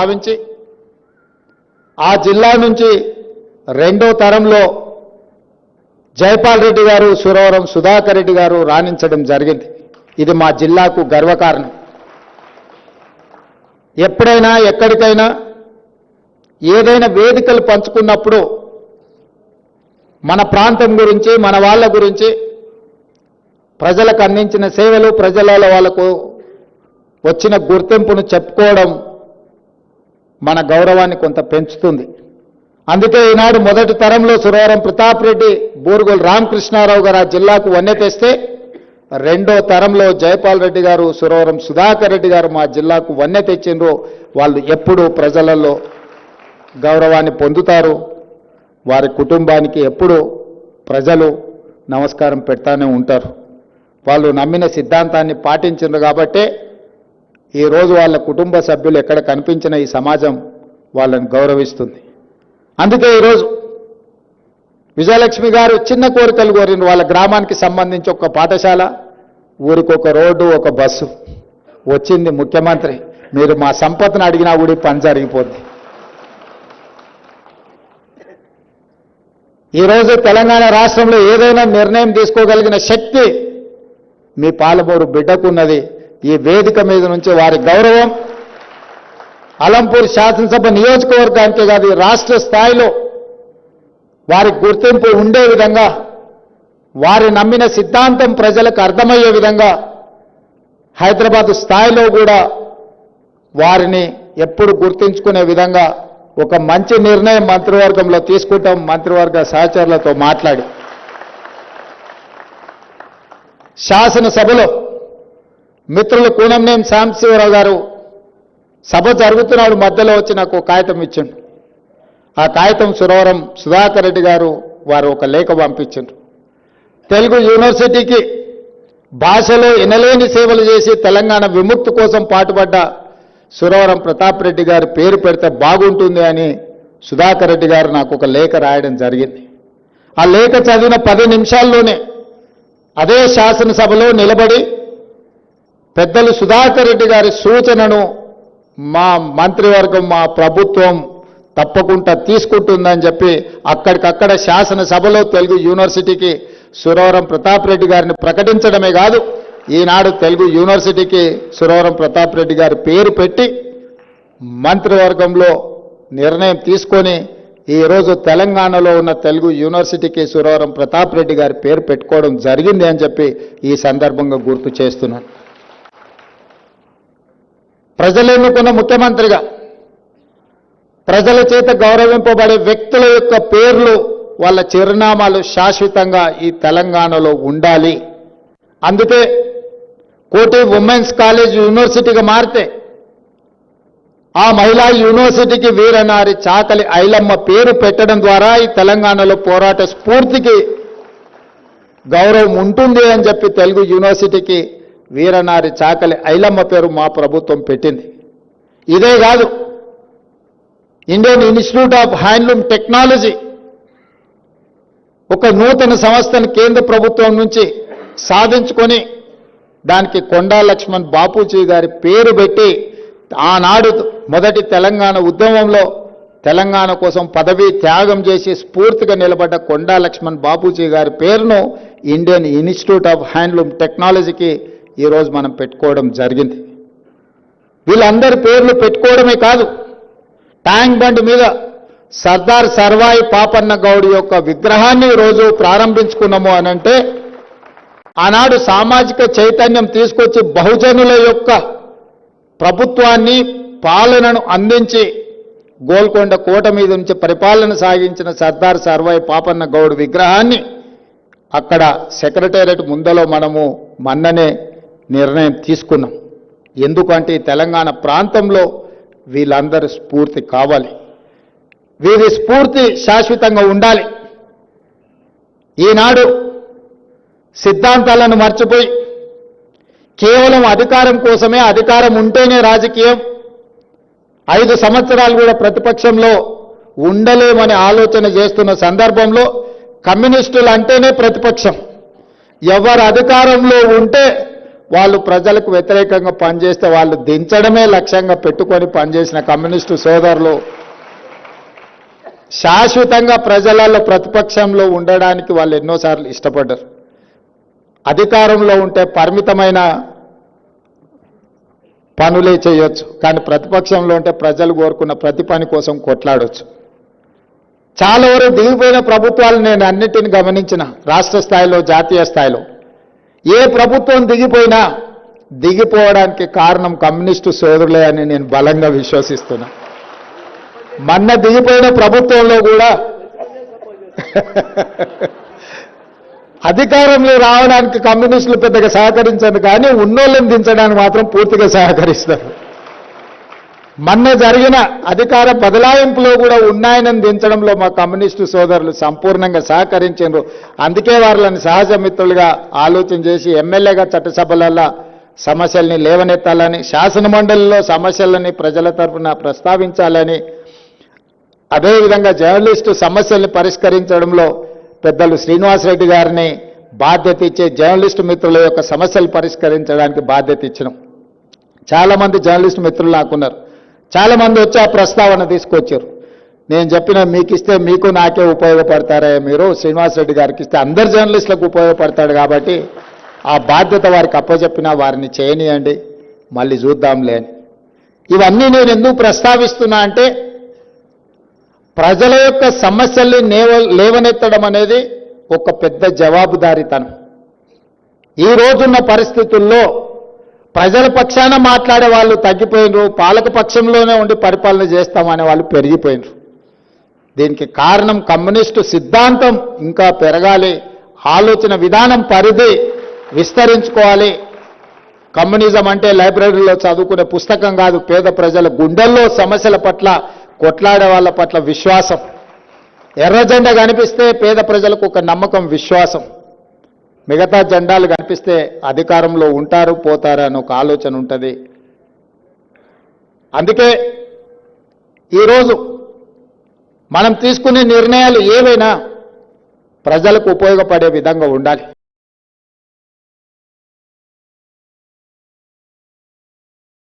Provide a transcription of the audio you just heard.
భావించి ఆ జిల్లా నుంచి రెండో తరంలో జైపాల్ రెడ్డి గారు, సురవరం సుధాకర్ రెడ్డి గారు రాణించడం జరిగింది. ఇది మా జిల్లాకు గర్వకారణం. ఎప్పుడైనా ఎక్కడికైనా ఏదైనా వేదికలు పంచుకున్నప్పుడు మన ప్రాంతం గురించి, మన వాళ్ళ గురించి, ప్రజలకు అందించిన సేవలు, ప్రజల వాళ్ళకు వచ్చిన గుర్తింపును చెప్పుకోవడం మన గౌరవాన్ని కొంత పెంచుతుంది. అందుకే ఈనాడు మొదటి తరంలో సురవరం ప్రతాప్ రెడ్డి, బూరుగుల రామకృష్ణారావు గారు ఆ జిల్లాకు వన్నె తెస్తే, రెండో తరంలో జైపాల్ రెడ్డి గారు, సురవరం సుధాకర్ రెడ్డి గారు మా జిల్లాకు వన్నె తెచ్చిండ్రు. వాళ్ళు ఎప్పుడూ ప్రజలలో గౌరవాన్ని పొందుతారు. వారి కుటుంబానికి ఎప్పుడూ ప్రజలు నమస్కారం పెడతానే ఉంటారు. వాళ్ళు నమ్మిన సిద్ధాంతాన్ని పాటించిండ్రు కాబట్టే ఈరోజు వాళ్ళ కుటుంబ సభ్యులు ఎక్కడ కనిపించిన ఈ సమాజం వాళ్ళని గౌరవిస్తుంది. అందుకే ఈరోజు విజయలక్ష్మి గారు చిన్న కోరికలు కోరిన వాళ్ళ గ్రామానికి సంబంధించి ఒక పాఠశాల, ఊరికి ఒక రోడ్డు, ఒక బస్సు వచ్చింది. ముఖ్యమంత్రి మీరు మా సంపత్తిని అడిగినా కూడా పని జరిగిపోద్ది. ఈరోజు తెలంగాణ రాష్ట్రంలో ఏదైనా నిర్ణయం తీసుకోగలిగిన శక్తి మీ పాలమూరు బిడ్డకున్నది. ఈ వేదిక మీద నుంచి వారి గౌరవం అలంపూర్ శాసనసభ నియోజకవర్గానికే కాదు, రాష్ట్ర స్థాయిలో వారి గుర్తింపు ఉండే విధంగా, వారి నమ్మిన సిద్ధాంతం ప్రజలకు అర్థమయ్యే విధంగా హైదరాబాద్ స్థాయిలో కూడా వారిని ఎప్పుడు గుర్తించుకునే విధంగా ఒక మంచి నిర్ణయం మంత్రివర్గంలో తీసుకుంటాం. మంత్రివర్గ సహచరులతో మాట్లాడి శాసనసభలో మిత్రులు కూనంనేని సాంబశివరావు గారు సభ జరుగుతున్నాడు మధ్యలో వచ్చి నాకు కాగితం ఇచ్చిండు. ఆ కాగితం సురవరం సుధాకర్ రెడ్డి గారు వారు ఒక లేఖ పంపించారు. తెలుగు యూనివర్సిటీకి భాషలో ఎనలేని సేవలు చేసి తెలంగాణ విముక్తి కోసం పాటుపడ్డ సురవరం ప్రతాప్ రెడ్డి గారి పేరు పెడితే బాగుంటుంది అని సుధాకర్ రెడ్డి గారు నాకు ఒక లేఖ రాయడం జరిగింది. ఆ లేఖ చదివిన 10 నిమిషాల్లోనే అదే శాసనసభలో నిలబడి పెద్దలు సుధాకర్ రెడ్డి గారి సూచనను మా మంత్రివర్గం, మా ప్రభుత్వం తప్పకుండా తీసుకుంటుందని చెప్పి అక్కడికక్కడ శాసనసభలో తెలుగు యూనివర్సిటీకి సురవరం ప్రతాప్ రెడ్డి గారిని ప్రకటించడమే కాదు, ఈనాడు తెలుగు యూనివర్సిటీకి సురవరం ప్రతాప్ రెడ్డి గారి పేరు పెట్టి మంత్రివర్గంలో నిర్ణయం తీసుకొని ఈరోజు తెలంగాణలో ఉన్న తెలుగు యూనివర్సిటీకి సురవరం ప్రతాప్ రెడ్డి గారి పేరు పెట్టుకోవడం జరిగింది అని చెప్పి ఈ సందర్భంగా గుర్తు చేస్తున్నాను. ప్రజలు ఎన్నుకున్న ముఖ్యమంత్రిగా ప్రజల చేత గౌరవింపబడే వ్యక్తుల యొక్క పేర్లు, వాళ్ళ చిరునామాలు శాశ్వతంగా ఈ తెలంగాణలో ఉండాలి. అందుకే కోటి ఉమెన్స్ కాలేజ్ యూనివర్సిటీగా మారితే ఆ మహిళా యూనివర్సిటీకి వీరనారి చాకలి ఐలమ్మ పేరు పెట్టడం ద్వారా ఈ తెలంగాణలో పోరాట స్ఫూర్తికి గౌరవం ఉంటుంది అని చెప్పి తెలుగు యూనివర్సిటీకి వీరనారి చాకలి ఐలమ్మ పేరు మా ప్రభుత్వం పెట్టింది. ఇదే కాదు, Indian institute of handloom technology ఒక నూతన సంస్థను కేంద్ర ప్రభుత్వం నుంచి సాధించుకొని దానికి కొండా లక్ష్మణ్ బాపూజీ గారి పేరు పెట్టి ఆనాడు మొదటి తెలంగాణ ఉద్యమంలో తెలంగాణ కోసం పదవీ త్యాగం చేసి స్ఫూర్తిగా నిలబడ్డ కొండా లక్ష్మణ్ బాపూజీ గారి పేరును ఇండియన్ ఇన్స్టిట్యూట్ ఆఫ్ హ్యాండ్లూమ్ టెక్నాలజీకి ఈరోజు మనం పెట్టుకోవడం జరిగింది. వీళ్ళందరి పేర్లు పెట్టుకోవడమే కాదు, ట్యాంక్ బండ్ మీద సర్దార్ సర్వాయి పాపన్న గౌడ్ యొక్క విగ్రహాన్ని ఈరోజు ప్రారంభించుకున్నాము అనంటే ఆనాడు సామాజిక చైతన్యం తీసుకొచ్చి బహుజనుల యొక్క ప్రభుత్వాన్ని, పాలనను అందించి గోల్కొండ కోట మీద నుంచి పరిపాలన సాగించిన సర్దార్ సర్వాయి పాపన్న గౌడ్ విగ్రహాన్ని అక్కడ సెక్రటేరియట్ ముందలో మనము మొన్ననే నిర్ణయం తీసుకున్నాం. ఎందుకంటే తెలంగాణ ప్రాంతంలో వీళ్ళందరూ స్ఫూర్తి కావాలి, వీరి స్ఫూర్తి శాశ్వతంగా ఉండాలి. ఈనాడు సిద్ధాంతాలను మర్చిపోయి కేవలం అధికారం కోసమే, అధికారం ఉంటేనే రాజకీయం, 5 సంవత్సరాలు కూడా ప్రతిపక్షంలో ఉండలేమని ఆలోచన చేస్తున్న సందర్భంలో కమ్యూనిస్టులు అంటేనే ప్రతిపక్షం, ఎవరు అధికారంలో ఉంటే వాళ్ళు ప్రజలకు వ్యతిరేకంగా పనిచేస్తే వాళ్ళు దించడమే లక్ష్యంగా పెట్టుకొని పనిచేసిన కమ్యూనిస్టు సోదరులు శాశ్వతంగా ప్రజలలో ప్రతిపక్షంలో ఉండడానికి వాళ్ళు ఎన్నోసార్లు ఇష్టపడ్డారు. అధికారంలో ఉంటే పరిమితమైన పనులే చేయొచ్చు, కానీ ప్రతిపక్షంలో ఉంటే ప్రజలు కోరుకున్న ప్రతి పని కోసం కొట్లాడొచ్చు. చాలా వరకు దిగిపోయిన ప్రభుత్వాలు నేను అన్నిటిని గమనించిన, రాష్ట్ర స్థాయిలో జాతీయ స్థాయిలో ఏ ప్రభుత్వం దిగిపోయినా దిగిపోవడానికి కారణం కమ్యూనిస్టు సోదరులే అని నేను బలంగా విశ్వసిస్తున్నా. మొన్న దిగిపోయిన ప్రభుత్వంలో కూడా అధికారంలో రావడానికి కమ్యూనిస్టులు పెద్దగా సహకరించదు, కానీ ఉన్నోళ్ళని దించడానికి మాత్రం పూర్తిగా సహకరిస్తారు. మొన్న జరిగిన అధికార బదలాయింపులో కూడా ఉన్నాయనని దించడంలో మా కమ్యూనిస్టు సోదరులు సంపూర్ణంగా సహకరించారు. అందుకే వాళ్ళని సహజ మిత్రులుగా ఆలోచన చేసి ఎమ్మెల్యేగా చట్టసభలలో సమస్యల్ని లేవనెత్తాలని, శాసనమండలిలో సమస్యలని ప్రజల తరఫున ప్రస్తావించాలని, అదేవిధంగా జర్నలిస్టు సమస్యల్ని పరిష్కరించడంలో పెద్దలు శ్రీనివాసరెడ్డి గారిని బాధ్యత ఇచ్చే జర్నలిస్టు మిత్రుల యొక్క సమస్యలు పరిష్కరించడానికి బాధ్యత ఇచ్చినాం. చాలామంది జర్నలిస్టు మిత్రులు నాకున్నారు. చాలామంది వచ్చి ఆ ప్రస్తావన తీసుకొచ్చారు. నేను చెప్పిన మీకు ఇస్తే మీకు నాకే ఉపయోగపడతారే, మీరు శ్రీనివాసరెడ్డి గారికి ఇస్తే అందరు జర్నలిస్టులకు ఉపయోగపడతాడు, కాబట్టి ఆ బాధ్యత వారికి అప్పచెప్పినా వారిని చేయనియండి, మళ్ళీ చూద్దాంలే అని. ఇవన్నీ నేను ఎందుకు ప్రస్తావిస్తున్నా అంటే, ప్రజల యొక్క సమస్యల్ని లేవనెత్తడం అనేది ఒక పెద్ద జవాబుదారీతనం. ఈ రోజున్న పరిస్థితుల్లో ప్రజల పక్షాన మాట్లాడే వాళ్ళు తగ్గిపోయినరు, పాలక పక్షంలోనే ఉండి పరిపాలన చేస్తామనే వాళ్ళు పెరిగిపోయినరు. దీనికి కారణం కమ్యూనిస్టు సిద్ధాంతం ఇంకా పెరగాలి, ఆలోచన విధానం పరిధి విస్తరించుకోవాలి. కమ్యూనిజం అంటే లైబ్రరీలో చదువుకునే పుస్తకం కాదు, పేద ప్రజల గుండెల్లో సమస్యల పట్ల కొట్లాడే వాళ్ళ పట్ల విశ్వాసం. ఎర్ర జెండా కనిపిస్తే పేద ప్రజలకు ఒక నమ్మకం, విశ్వాసం. మిగతా జెండాలు కనిపిస్తే అధికారంలో ఉంటారు పోతారు అని ఒక ఆలోచన ఉంటుంది. అందుకే ఈరోజు మనం తీసుకునే నిర్ణయాలు ఏవైనా ప్రజలకు ఉపయోగపడే విధంగా ఉండాలి.